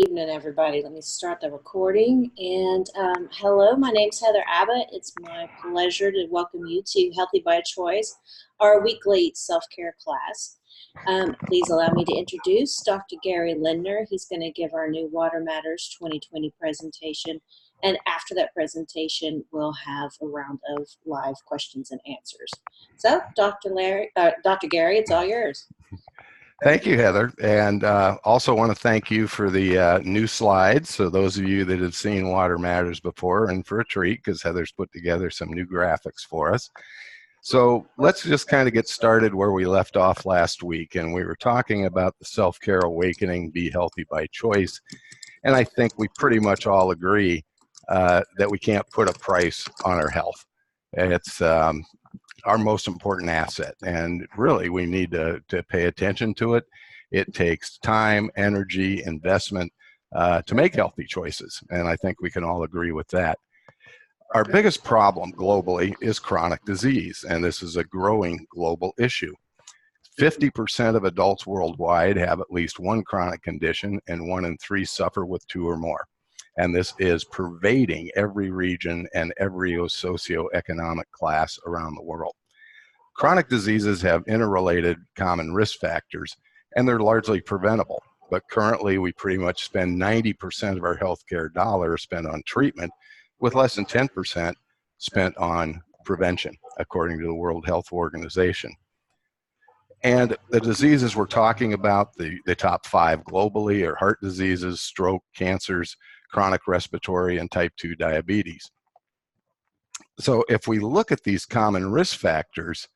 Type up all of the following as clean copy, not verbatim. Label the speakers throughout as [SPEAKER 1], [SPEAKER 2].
[SPEAKER 1] Evening, everybody. Let me start the recording. And hello, my name's Heather Abbott. It's my pleasure to welcome you to Healthy by Choice, our weekly self-care class. Please allow me to introduce Dr. Gary Lindner. He's going to give our new Water Matters 2020 presentation. And after that presentation, we'll have a round of live questions and answers. So, Dr. Gary, it's all yours.
[SPEAKER 2] Thank you, Heather. And also want to thank you for the new slides. So those of you that have seen Water Matters before, and for a treat, because Heather's put together some new graphics for us. So let's just kind of get started where we left off last week. And we were talking about the self-care awakening, be healthy by choice. And I think we pretty much all agree that we can't put a price on our health. It's our most important asset, and really we need to pay attention to it. It takes time, energy, investment to make healthy choices, and I think we can all agree with that. Our biggest problem globally is chronic disease, and this is a growing global issue. 50% of adults worldwide have at least one chronic condition, and 1 in 3 suffer with 2 or more. And this is pervading every region and every socioeconomic class around the world. Chronic diseases have interrelated common risk factors, and they're largely preventable. But currently, we pretty much spend 90% of our healthcare dollars spent on treatment, with less than 10% spent on prevention, according to the World Health Organization. And the diseases we're talking about, the top 5 globally, are heart diseases, stroke, cancers, chronic respiratory, and type 2 diabetes. So if we look at these common risk factors,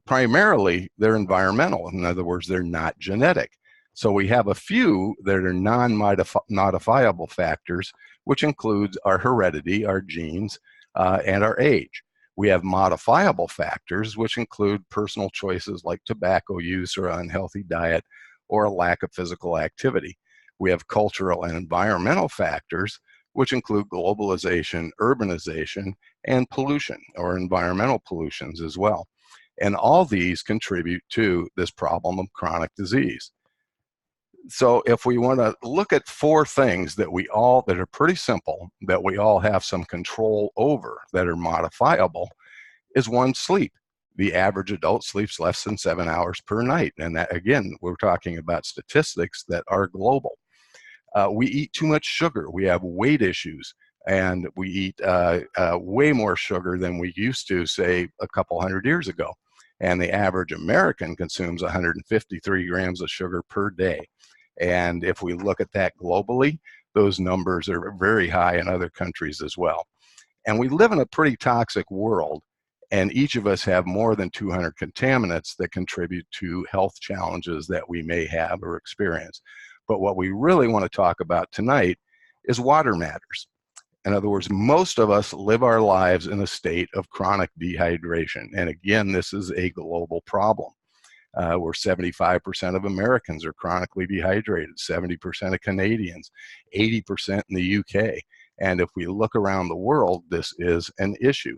[SPEAKER 2] primarily they're environmental. In other words, they're not genetic. So we have a few that are non-modifiable factors, which includes our heredity, our genes, and our age. We have modifiable factors, which include personal choices like tobacco use or unhealthy diet or a lack of physical activity. We have cultural and environmental factors, which include globalization, urbanization, and pollution, or environmental pollutions as well. And all these contribute to this problem of chronic disease. So if we want to look at 4 things that are pretty simple, that we all have some control over, that are modifiable, is 1, sleep. The average adult sleeps less than 7 hours per night. And that, again, we're talking about statistics that are global. We eat too much sugar. We have weight issues, and we eat way more sugar than we used to, say, a couple hundred years ago. And the average American consumes 153 grams of sugar per day. And if we look at that globally, those numbers are very high in other countries as well. And we live in a pretty toxic world, and each of us have more than 200 contaminants that contribute to health challenges that we may have or experience. But what we really want to talk about tonight is water matters. In other words, most of us live our lives in a state of chronic dehydration. And again, this is a global problem. Where 75% of Americans are chronically dehydrated, 70% of Canadians, 80% in the UK. And if we look around the world, this is an issue.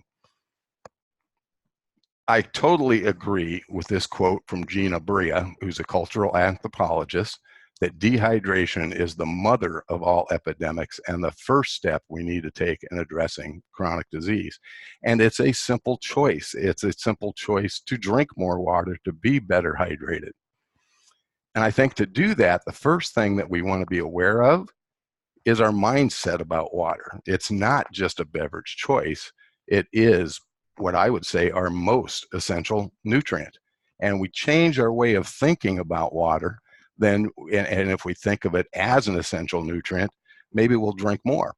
[SPEAKER 2] I totally agree with this quote from Gina Bria, who's a cultural anthropologist, that dehydration is the mother of all epidemics and the first step we need to take in addressing chronic disease. And it's a simple choice. It's a simple choice to drink more water, to be better hydrated. And I think to do that, the first thing that we want to be aware of is our mindset about water. It's not just a beverage choice. It is what I would say our most essential nutrient. And we change our way of thinking about water, then, and if we think of it as an essential nutrient, maybe we'll drink more.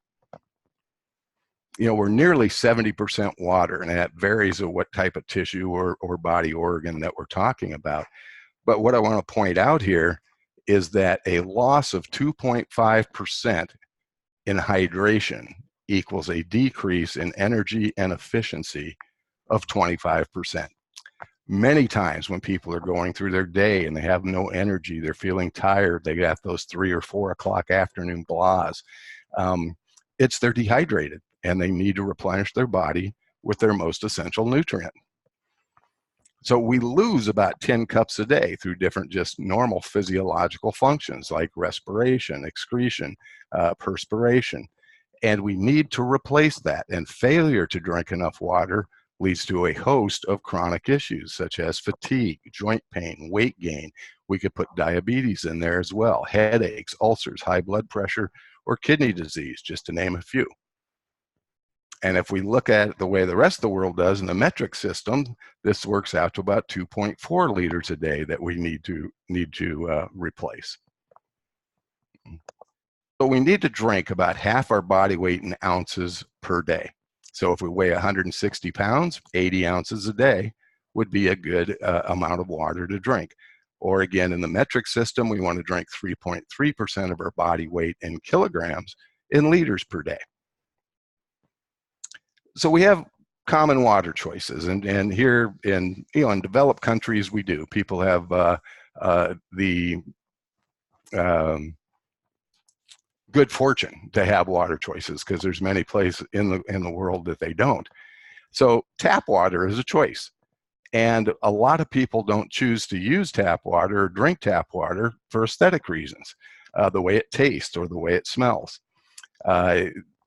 [SPEAKER 2] You know, we're nearly 70% water, and that varies of what type of tissue or body organ that we're talking about. But what I want to point out here is that a loss of 2.5% in hydration equals a decrease in energy and efficiency of 25%. Many times when people are going through their day and they have no energy, they're feeling tired, they got those 3 or 4 o'clock afternoon blahs, they're dehydrated and they need to replenish their body with their most essential nutrient. So we lose about 10 cups a day through different just normal physiological functions like respiration, excretion, perspiration. And we need to replace that. And failure to drink enough water leads to a host of chronic issues such as fatigue, joint pain, weight gain. We could put diabetes in there as well, headaches, ulcers, high blood pressure, or kidney disease, just to name a few. And if we look at it the way the rest of the world does in the metric system, this works out to about 2.4 liters a day that we need to replace. So we need to drink about half our body weight in ounces per day. So if we weigh 160 pounds, 80 ounces a day would be a good amount of water to drink. Or again, in the metric system, we want to drink 3.3% of our body weight in kilograms in liters per day. So we have common water choices, and here in in developed countries we do. People have the good fortune to have water choices because there's many places in the world that they don't. So tap water is a choice, and a lot of people don't choose to use tap water or drink tap water for aesthetic reasons, the way it tastes or the way it smells.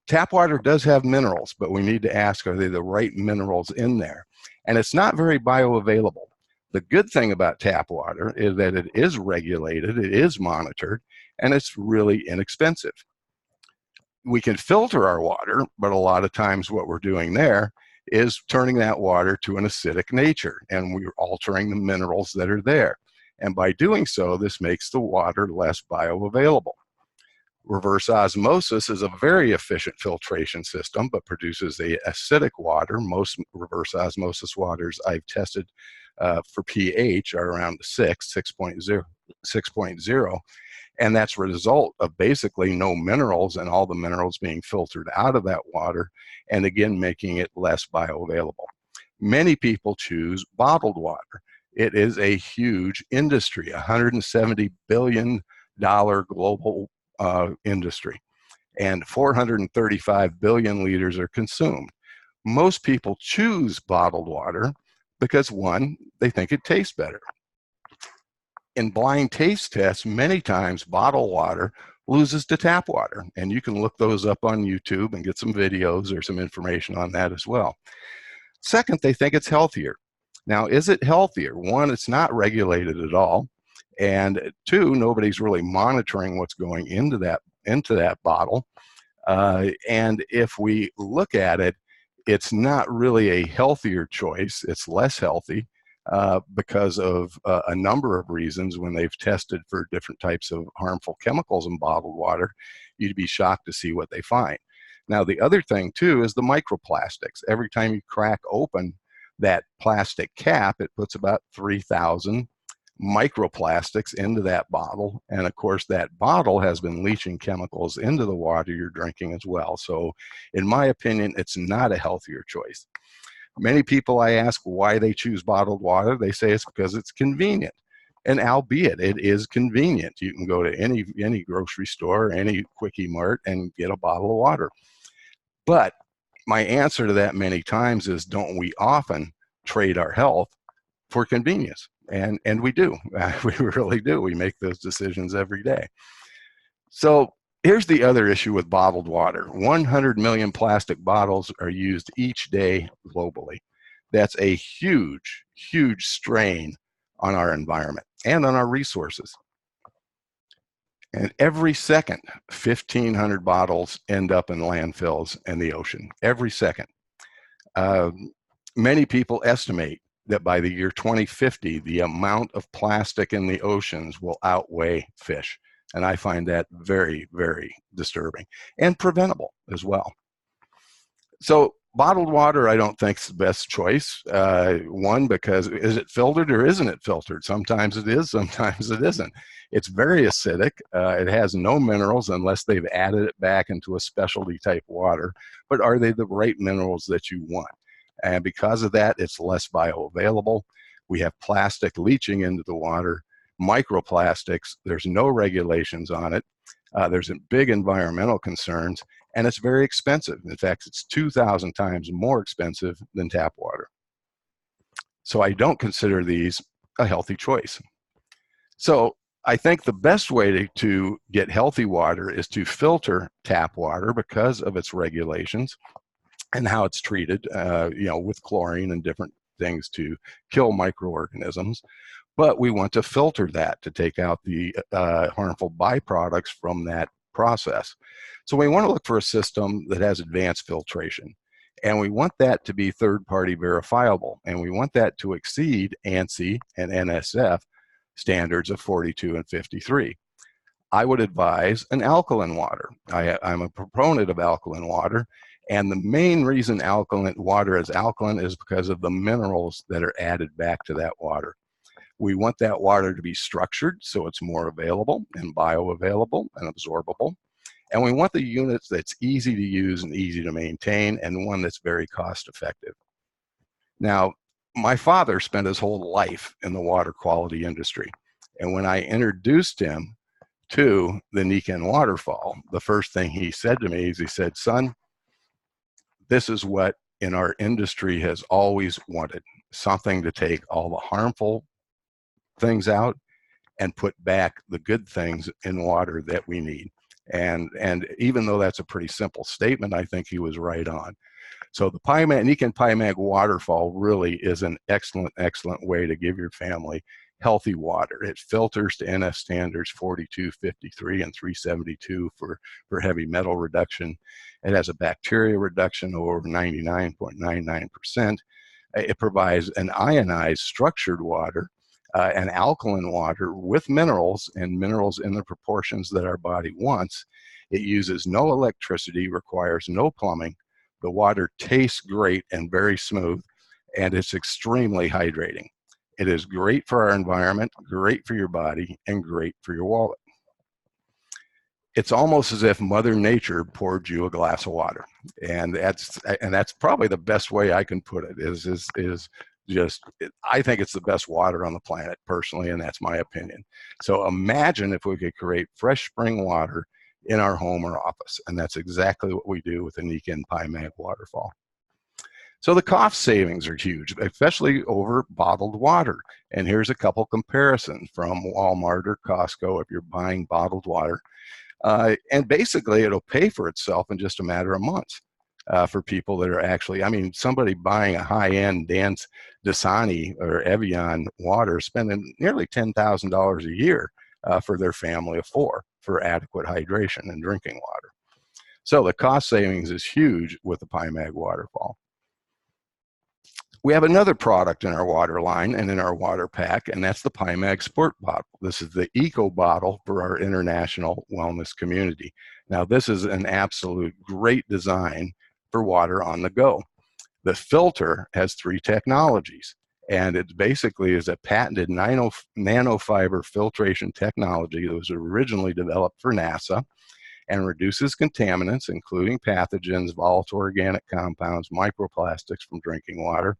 [SPEAKER 2] Tap water does have minerals, but we need to ask, are they the right minerals in there? And it's not very bioavailable. The good thing about tap water is that it is regulated, it is monitored, and it's really inexpensive. We can filter our water, but a lot of times what we're doing there is turning that water to an acidic nature, and we're altering the minerals that are there. And by doing so, this makes the water less bioavailable. Reverse osmosis is a very efficient filtration system, but produces the acidic water. Most reverse osmosis waters I've tested for pH are around 6.0, and that's a result of basically no minerals and all the minerals being filtered out of that water, and again, making it less bioavailable. Many people choose bottled water. It is a huge industry, $170 billion global industry, and 435 billion liters are consumed. Most people choose bottled water because, one, they think it tastes better. In blind taste tests, many times bottled water loses to tap water, and you can look those up on YouTube and get some videos or some information on that as well. Second, they think it's healthier. Now, is it healthier? One, it's not regulated at all. And two, nobody's really monitoring what's going into that bottle. And if we look at it, it's not really a healthier choice. It's less healthy because of a number of reasons. When they've tested for different types of harmful chemicals in bottled water, you'd be shocked to see what they find. Now, the other thing too is the microplastics. Every time you crack open that plastic cap, it puts about 3,000 microplastics into that bottle, and of course that bottle has been leaching chemicals into the water you're drinking as well. So in my opinion, it's not a healthier choice. Many people I ask why they choose bottled water, they say it's because it's convenient. And albeit it is convenient, you can go to any grocery store, any quickie mart, and get a bottle of water. But my answer to that many times is, don't we often trade our health for convenience? And we do. We really do. We make those decisions every day. So here's the other issue with bottled water. 100 million plastic bottles are used each day globally. That's a huge, huge strain on our environment and on our resources. And every second, 1,500 bottles end up in landfills and the ocean. Every second. Many people estimate that by the year 2050, the amount of plastic in the oceans will outweigh fish. And I find that very, very disturbing and preventable as well. So bottled water, I don't think is the best choice. One, because is it filtered or isn't it filtered? Sometimes it is, sometimes it isn't. It's very acidic. It has no minerals unless they've added it back into a specialty type water. But are they the right minerals that you want? And because of that, it's less bioavailable. We have plastic leaching into the water, microplastics. There's no regulations on it. There's big environmental concerns, and it's very expensive. In fact, it's 2,000 times more expensive than tap water. So I don't consider these a healthy choice. So I think the best way to get healthy water is to filter tap water because of its regulations and how it's treated, with chlorine and different things to kill microorganisms. But we want to filter that to take out the harmful byproducts from that process. So we want to look for a system that has advanced filtration. And we want that to be third-party verifiable. And we want that to exceed ANSI and NSF standards of 42 and 53. I would advise an alkaline water. I'm a proponent of alkaline water. And the main reason alkaline water is alkaline is because of the minerals that are added back to that water. We want that water to be structured so it's more available and bioavailable and absorbable. And we want the units that's easy to use and easy to maintain, and one that's very cost effective. Now, my father spent his whole life in the water quality industry. And when I introduced him to the Nikken waterfall, the first thing he said to me is he said, "Son, this is what in our industry has always wanted, something to take all the harmful things out and put back the good things in water that we need." And even though that's a pretty simple statement, I think he was right on. So the Nikken PIMAG waterfall really is an excellent, excellent way to give your family healthy water. It filters to NF standards 42, 53, and 372 for heavy metal reduction. It has a bacteria reduction of over 99.99%. It provides an ionized structured water, an alkaline water with minerals, and minerals in the proportions that our body wants. It uses no electricity, requires no plumbing. The water tastes great and very smooth, and it's extremely hydrating. It is great for our environment, great for your body, and great for your wallet. It's almost as if Mother Nature poured you a glass of water, and that's probably the best way I can put it. I think it's the best water on the planet personally, and that's my opinion. So imagine if we could create fresh spring water in our home or office, and that's exactly what we do with the Nikken PIMAG waterfall. So the cost savings are huge, especially over bottled water. And here's a couple comparisons from Walmart or Costco if you're buying bottled water. And basically, it'll pay for itself in just a matter of months for people that are actually, somebody buying a high-end Dasani or Evian water spending nearly $10,000 a year for their family of four for adequate hydration and drinking water. So the cost savings is huge with the PIMAG waterfall. We have another product in our water line and in our water pack, and that's the PIMAG Sport Bottle. This is the eco bottle for our international wellness community. Now, this is an absolute great design for water on the go. The filter has 3 technologies, and it basically is a patented nanofiber filtration technology that was originally developed for NASA and reduces contaminants, including pathogens, volatile organic compounds, microplastics from drinking water.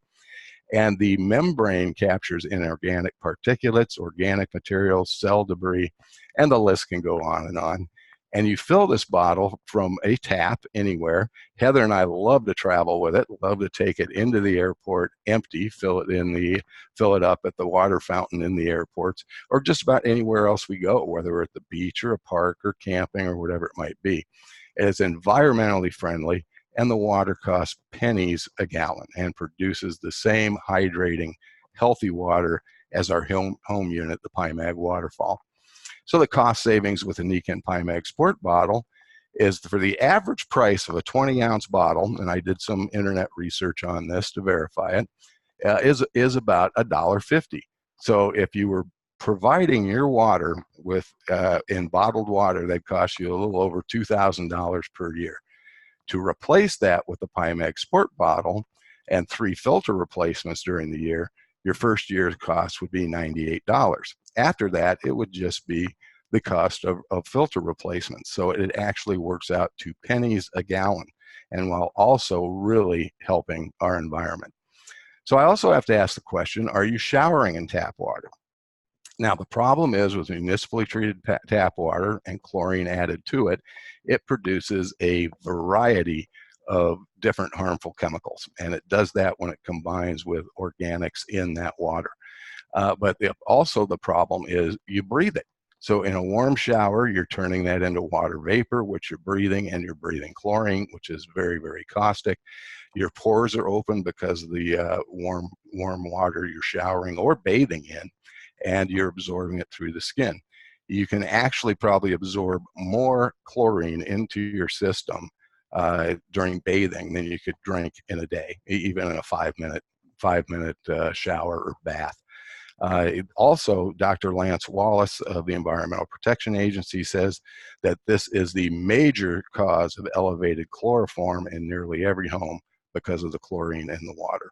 [SPEAKER 2] And the membrane captures inorganic particulates, organic materials, cell debris, and the list can go on and on. And you fill this bottle from a tap anywhere. Heather and I love to travel with it, love to take it into the airport empty, fill it up at the water fountain in the airports, or just about anywhere else we go, whether we're at the beach or a park or camping or whatever it might be. It's environmentally friendly, and the water costs pennies a gallon and produces the same hydrating, healthy water as our home unit, the PIMAG waterfall. So the cost savings with the Nikken PIMAG Sport Bottle is for the average price of a 20-ounce bottle, and I did some internet research on this to verify it, is about $1.50. So if you were providing your water with in bottled water, that cost you a little over $2,000 per year. To replace that with the PIMAG Sport Bottle and 3 filter replacements during the year, your first year's cost would be $98. After that, it would just be the cost of filter replacements. So it actually works out to pennies a gallon, and while also really helping our environment. So I also have to ask the question, are you showering in tap water? Now, the problem is with municipally treated tap water and chlorine added to it, it produces a variety of different harmful chemicals. And it does that when it combines with organics in that water. But also the problem is you breathe it. So in a warm shower, you're turning that into water vapor, which you're breathing, and you're breathing chlorine, which is very, very caustic. Your pores are open because of the warm water you're showering or bathing in, and you're absorbing it through the skin. You can actually probably absorb more chlorine into your system during bathing than you could drink in a day, even in a 5-minute shower or bath. Also, Dr. Lance Wallace of the Environmental Protection Agency says that this is the major cause of elevated chloroform in nearly every home because of the chlorine in the water.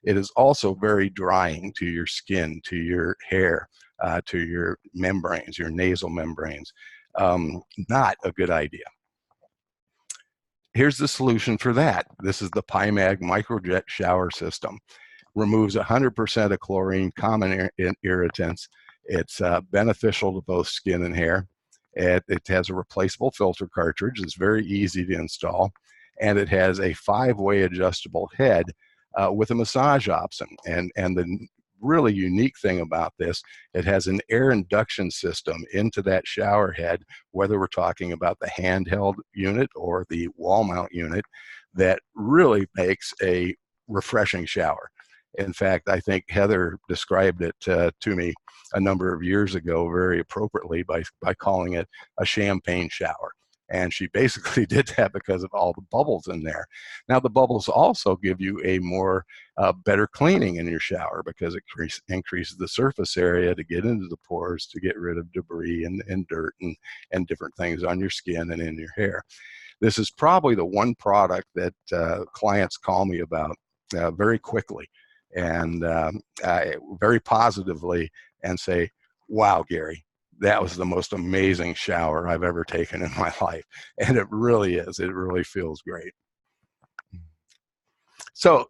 [SPEAKER 2] It is also very drying to your skin, to your hair, to your membranes, your nasal membranes. Not a good idea. Here's the solution for that. This is the PyMag microjet shower system. Removes 100% of chlorine, common irritants. It's beneficial to both skin and hair. It has a replaceable filter cartridge. It's very easy to install. And it has a 5-way adjustable head with a massage option. And the really unique thing about this, it has an air induction system into that shower head, whether we're talking about the handheld unit or the wall mount unit, that really makes a refreshing shower. In fact, I think Heather described it to me a number of years ago very appropriately by calling it a champagne shower. And she basically did that because of all the bubbles in there. Now, the bubbles also give you a more better cleaning in your shower because it increases the surface area to get into the pores, to get rid of debris and dirt and different things on your skin and in your hair. This is probably the one product that clients call me about very quickly and very positively and say, wow, Gary, that was the most amazing shower I've ever taken in my life. And it really is. It really feels great. So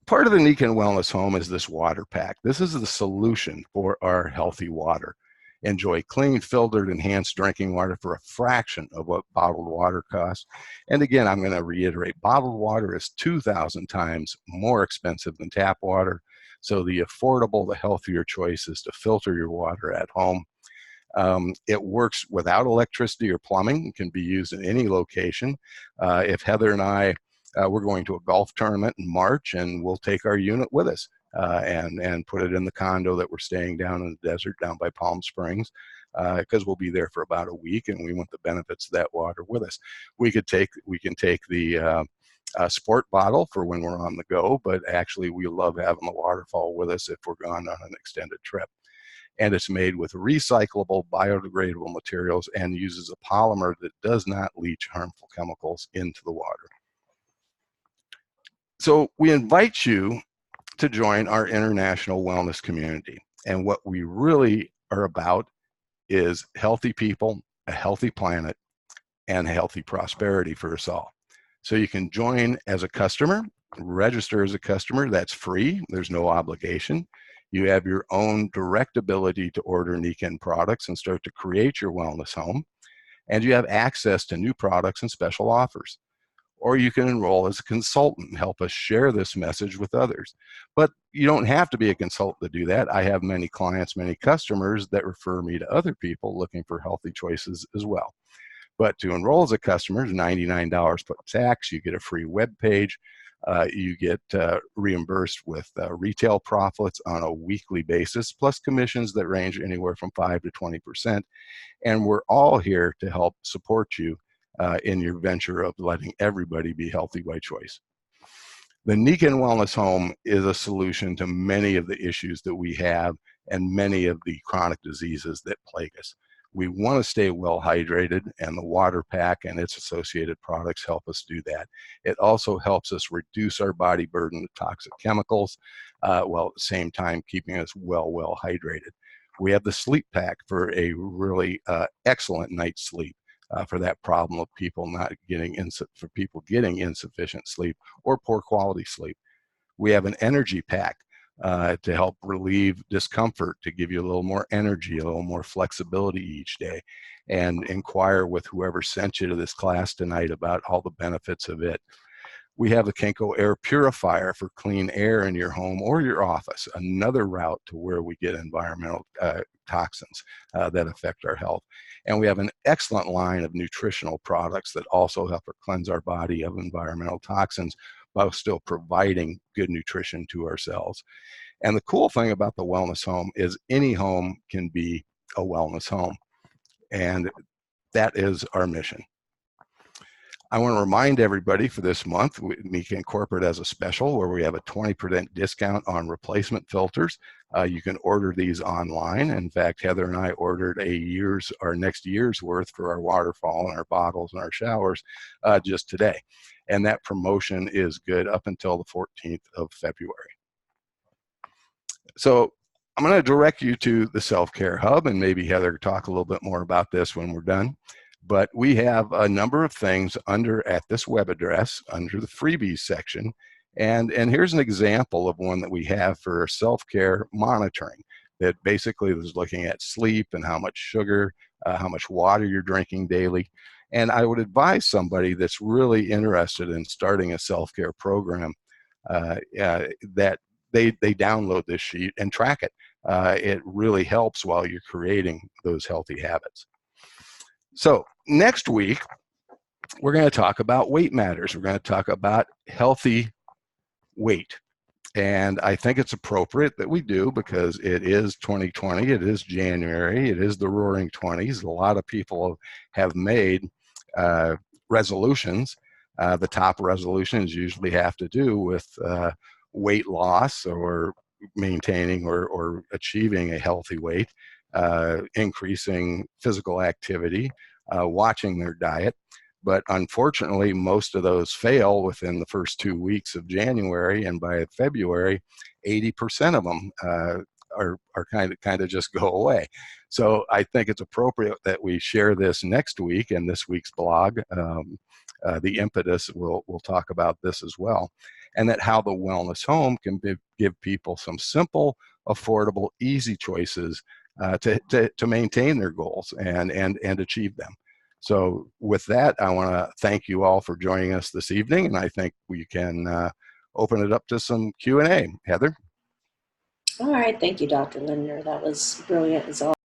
[SPEAKER 2] part of the Nikken Wellness Home is this water pack. This is the solution for our healthy water. Enjoy clean, filtered, enhanced drinking water for a fraction of what bottled water costs. And again, I'm going to reiterate, bottled water is 2,000 times more expensive than tap water. So the affordable, the healthier choice is to filter your water at home. It works without electricity or plumbing. It can be used in any location. If Heather and I, we're going to a golf tournament in March, and we'll take our unit with us and put it in the condo that we're staying down in the desert down by Palm Springs, because we'll be there for about a week, and we want the benefits of that water with us. We can take the sport bottle for when we're on the go, but actually we love having the waterfall with us if we're gone on an extended trip. And it's made with recyclable, biodegradable materials and uses a polymer that does not leach harmful chemicals into the water. So we invite you to join our international wellness community. And what we really are about is healthy people, a healthy planet, and healthy prosperity for us all. So you can join as a customer, register as a customer. That's free. There's no obligation. You have your own direct ability to order Nikken products and start to create your wellness home. And you have access to new products and special offers. Or you can enroll as a consultant and help us share this message with others. But you don't have to be a consultant to do that. I have many clients, many customers that refer me to other people looking for healthy choices as well. But to enroll as a customer is $99 plus tax. You get a free web page. You get reimbursed with retail profits on a weekly basis, plus commissions that range anywhere from 5 to 20%. And we're all here to help support you in your venture of letting everybody be healthy by choice. The Nikken Wellness Home is a solution to many of the issues that we have and many of the chronic diseases that plague us. We want to stay well hydrated, and the water pack and its associated products help us do that. It also helps us reduce our body burden of toxic chemicals, while at the same time keeping us well hydrated. We have the sleep pack for a really excellent night's sleep. For that problem of people getting insufficient sleep or poor quality sleep. We have an energy pack to help relieve discomfort, to give you a little more energy, a little more flexibility each day, and inquire with whoever sent you to this class tonight about all the benefits of it. We have the Kenko air purifier for clean air in your home or your office, another route to where we get environmental toxins that affect our health. And we have an excellent line of nutritional products that also help cleanse our body of environmental toxins while still providing good nutrition to our cells. And the cool thing about the wellness home is any home can be a wellness home. And that is our mission. I want to remind everybody for this month, Nikken Corporate has a special where we have a 20% discount on replacement filters. You can order these online. In fact, Heather and I ordered our next year's worth for our waterfall and our bottles and our showers just today. And that promotion is good up until the 14th of February. So I'm going to direct you to the Self-Care Hub, and maybe Heather talk a little bit more about this when we're done. But we have a number of things at this web address under the freebies section. And here's an example of one that we have for self-care monitoring that basically is looking at sleep and how much sugar, how much water you're drinking daily. And I would advise somebody that's really interested in starting a self-care program that they download this sheet and track it. It really helps while you're creating those healthy habits. So next week, we're going to talk about weight matters. We're going to talk about healthy weight. And I think it's appropriate that we do because it is 2020, it is January, it is the roaring 20s. A lot of people have made resolutions. The top resolutions usually have to do with weight loss or maintaining or achieving a healthy weight, increasing physical activity, watching their diet. But unfortunately, most of those fail within the first 2 weeks of January, and by February, 80% of them are kind of just go away. So I think it's appropriate that we share this next week in this week's blog. The impetus we'll talk about this as well, and that how the wellness home can give people some simple, affordable, easy choices to maintain their goals and achieve them. So with that, I want to thank you all for joining us this evening, and I think we can open it up to some Q&A. Heather?
[SPEAKER 1] All right. Thank you, Dr. Lindner. That was brilliant as always.